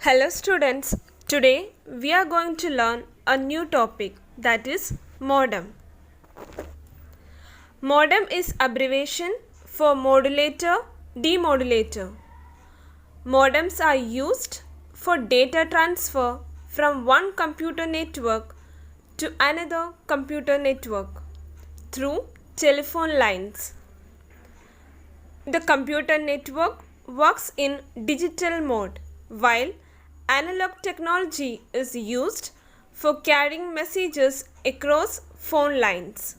Hello students, today we are going to learn a new topic, that is modem. Modem is abbreviation for modulator, demodulator. Modems are used for data transfer from one computer network to another computer network through telephone lines. The computer network works in digital mode, while analog technology is used for carrying messages across phone lines.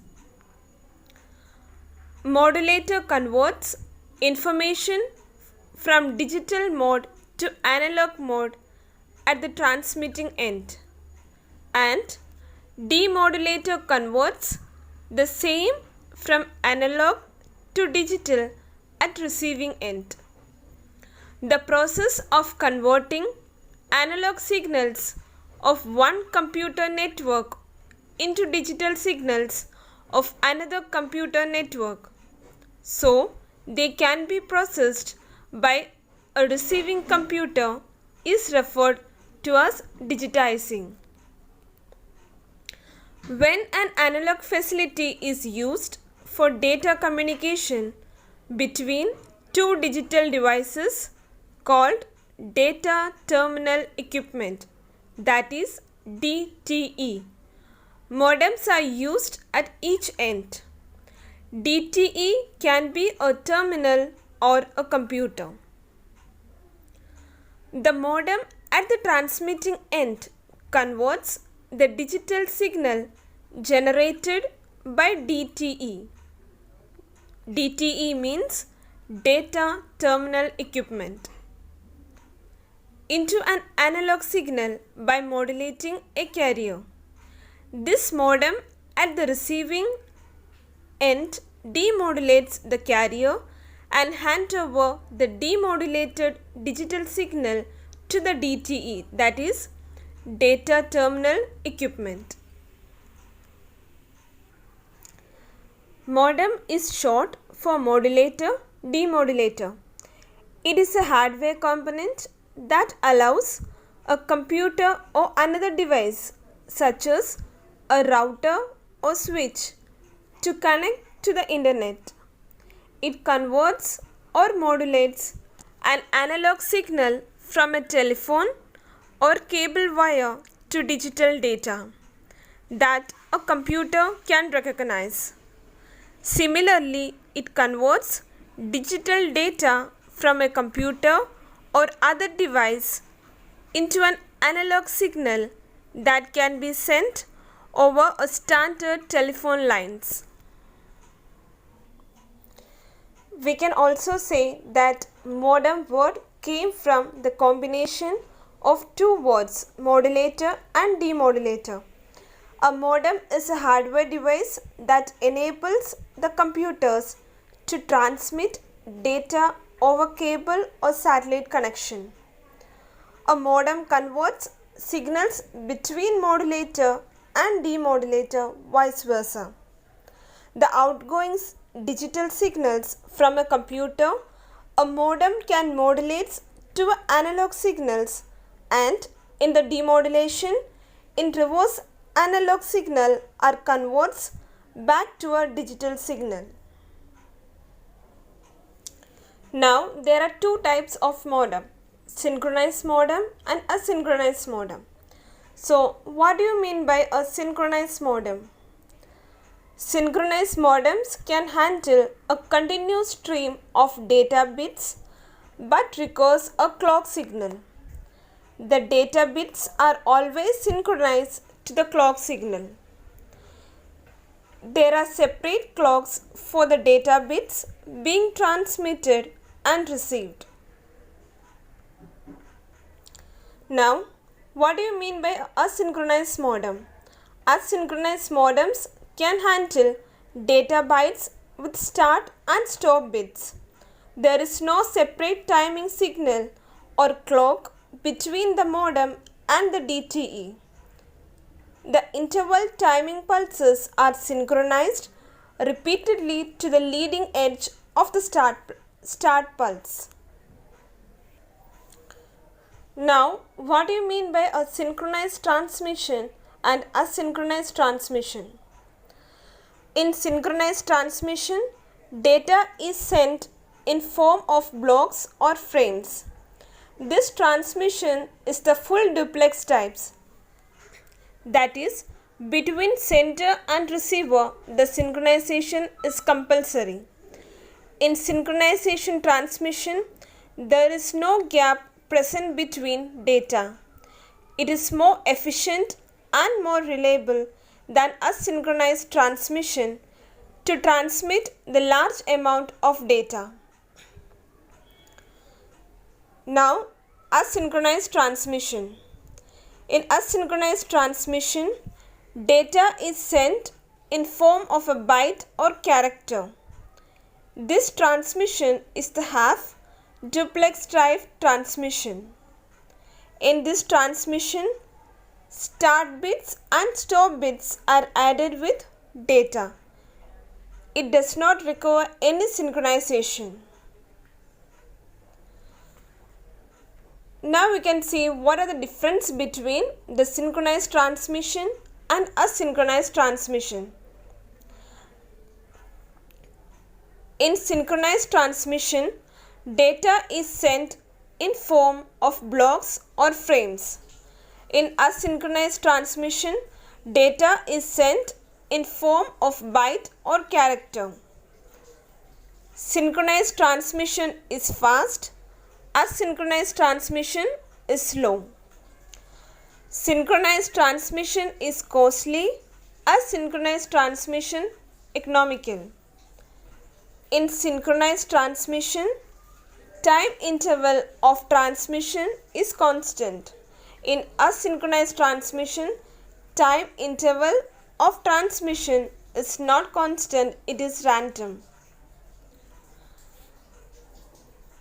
Modulator converts information from digital mode to analog mode at the transmitting end, and demodulator converts the same from analog to digital at receiving end. The process of converting analog signals of one computer network into digital signals of another computer network, so they can be processed by a receiving computer, is referred to as digitizing. When an analog facility is used for data communication between two digital devices called data terminal equipment, that is DTE. Modems are used at each end. DTE can be a terminal or a computer. The modem at the transmitting end converts the digital signal generated by DTE. DTE means data terminal equipment into an analog signal by modulating a carrier. This modem at the receiving end demodulates the carrier and hands over the demodulated digital signal to the DTE, that is data terminal equipment. Modem is short for modulator, demodulator. It is a hardware component that allows a computer or another device such as a router or switch to connect to the internet. It converts or modulates an analog signal from a telephone or cable wire to digital data that a computer can recognize. Similarly, it converts digital data from a computer or other device into an analog signal that can be sent over a standard telephone lines. We can also say that modem word came from the combination of two words, modulator and demodulator. A modem is a hardware device that enables the computers to transmit data over cable or satellite connection. A modem converts signals between modulator and demodulator, vice versa. The outgoing digital signals from a computer, a modem can modulate to analog signals, and in the demodulation, in reverse analog signal are converts back to a digital signal. Now there are two types of modem, synchronous modem and asynchronous modem. So what do you mean by a synchronous modem? Synchronous modems can handle a continuous stream of data bits but requires a clock signal. The data bits are always synchronized to the clock signal. There are separate clocks for the data bits being transmitted and received. Now, what do you mean by asynchronous modem? Asynchronous modems can handle data bytes with start and stop bits. There is no separate timing signal or clock between the modem and the DTE. The interval timing pulses are synchronized repeatedly to the leading edge of the start pulse. Now, what do you mean by a synchronized transmission and asynchronous transmission? In synchronized transmission, data is sent in form of blocks or frames. This transmission is the full duplex types. That is, between sender and receiver, the synchronization is compulsory. In synchronization transmission, there is no gap present between data. It is more efficient and more reliable than asynchronous transmission to transmit the large amount of data. Now, asynchronous transmission. In asynchronous transmission, data is sent in form of a byte or character. This transmission is the half duplex type transmission. In this transmission, start bits and stop bits are added with data. It does not require any synchronization. Now we can see what are the difference between the synchronized transmission and asynchronous transmission. In synchronized transmission, data is sent in form of blocks or frames. In asynchronous transmission, data is sent in form of byte or character. Synchronized transmission is fast. Asynchronous transmission is slow. Synchronized transmission is costly. Asynchronous transmission economical. In synchronized transmission, time interval of transmission is constant. In asynchronous transmission, time interval of transmission is not constant, it is random.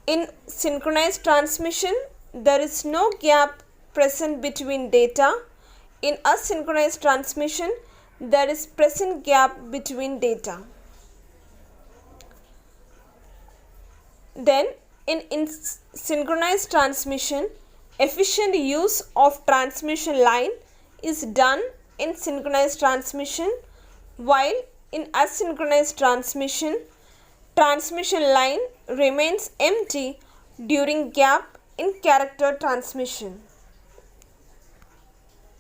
In synchronized transmission, there is no gap present between data. In asynchronous transmission, there is present gap between data. Then, in synchronized transmission, efficient use of transmission line is done in synchronized transmission, while in asynchronous transmission, transmission line remains empty during gap in character transmission.